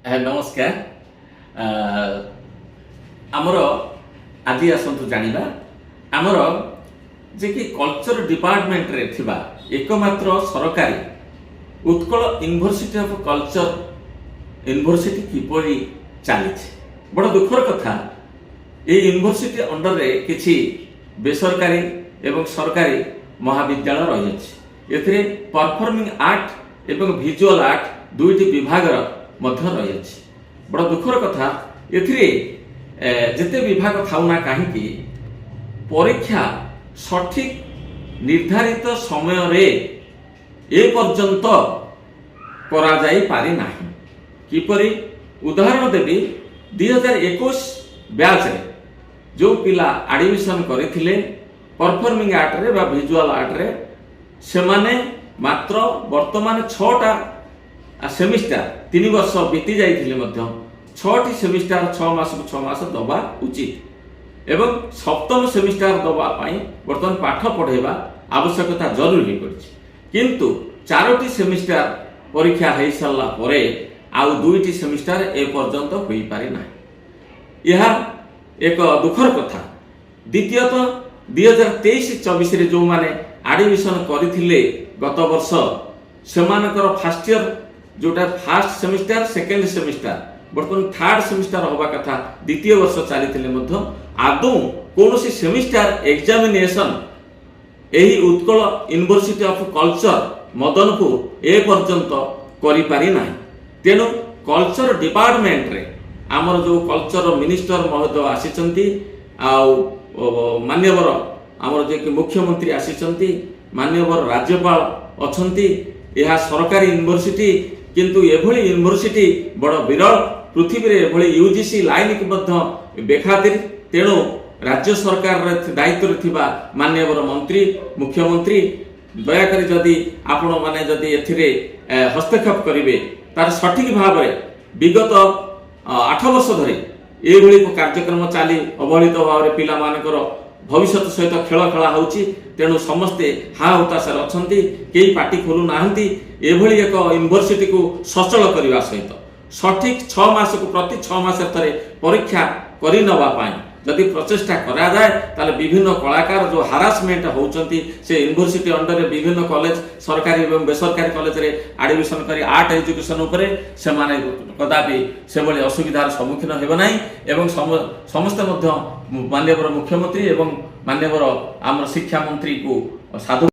नमस्कार आमर आज आसतु जानिबा आमर जे कि कल्चर डिपार्टमेंट रे थिबा एकमात्र सरकारी Utkal university of culture university किपरि चली बड़ दुखर कथा ये यूनिवर्सिटी अंडर रे किछि बेसरकारी एवं सरकारी महाविद्यालय रही एथिरे परफॉर्मिंग आर्ट एवं विजुअल आर्ट दुईटी विभाग मध्य रही बड़ दुखर कथा एथिरे जेते विभाग थाउना कहीं परीक्षा सठिक निर्धारित समय रे ए पर्यंत करा जाई पारि नाही किपरि उदाहरण देबी 2021 बैच रे जो पिला एडमिशन करथिले परफॉर्मिंग आर्ट रे बा विजुअल आर्ट रे से माने मात्र वर्तमान 6टा सेमिस्टर 3 वर्ष बीती जाइथिले मध्य 6टी सेमिस्टर 6 मास को 6 मास दबा उचित एवं सप्तम सेमिस्टर दबा पाई वर्तमान पाठ पढ़ेबा आवश्यकता जरूरी पड़छि किंतु 4टी सेमिस्टर परीक्षा हो सारा परे आउ 2टी सेमिस्टर ए पर्यंत होई पारि नाही यह एक दुखर कथा द्वितीयतः 2023-24 रे जो माने एडमिशन करथिले गत वर्ष सेमानकर फर्स्ट ईयर जोटा फर्स्ट सेमिस्टर सेकेंड सेमिस्टर बर्तमान थर्ड सेमिस्टर होबा कथा द्वितीय वर्ष चली मध्य आदौ कौन सेमिस्टर एग्जामिनेशन एही Utkal university of culture Madanpur ए पर्यंत करि पारि नाही तेनु कल्चर डिपार्टमेंट रे आमर जो कल्चर मिनिस्टर महोदय आसीचंती आउ मान्यवर आमर जे कि मुख्यमंत्री आसीचंती मान्यवर राज्यपाल अछंती यह सरकारी यूनिवर्सिटी किंतु एभली यूनिवर्सिटी बड़ विरल पृथ्वी रे एभली यूजीसी लाइन के मध्य बेखातिर तेणु राज्य सरकार दायित्व थिबा मान्यवर मंत्री मुख्यमंत्री दयाकरी जदि आपण माने जदि एथिरे हस्तक्षेप करिवे तार सठिक भाव रे विगत 8 वर्ष धरि एभली कार्यक्रम चली अवहेलित भाव रे पिला मानकर भविष्य सहित खेल खेला होची तेणु समस्ते हा हताशार अछंती केही पार्टी खोलु नाहंती एभली एक यूनिवर्सिटी को सचल करने सहित सठिक 6 मास को प्रति 6 मास थरे परीक्षा करि नबा पाई जदि प्रचेष्टा करा जाए ताले विभिन्न कलाकार जो हारासमेंट होउचंती से यूनिवर्सिटी अंडर रे विभिन्न कॉलेज सरकारी एवं बेसरकारी कॉलेज रे एडमिशन करी आर्ट एजुकेशन उपरे से माने कदापि से भली असुविधार सम्मुखीन हेबो नाही एवं समस्त मध्य माननीय मुख्यमंत्री एवं माननीय आम शिक्षा मंत्री को साधु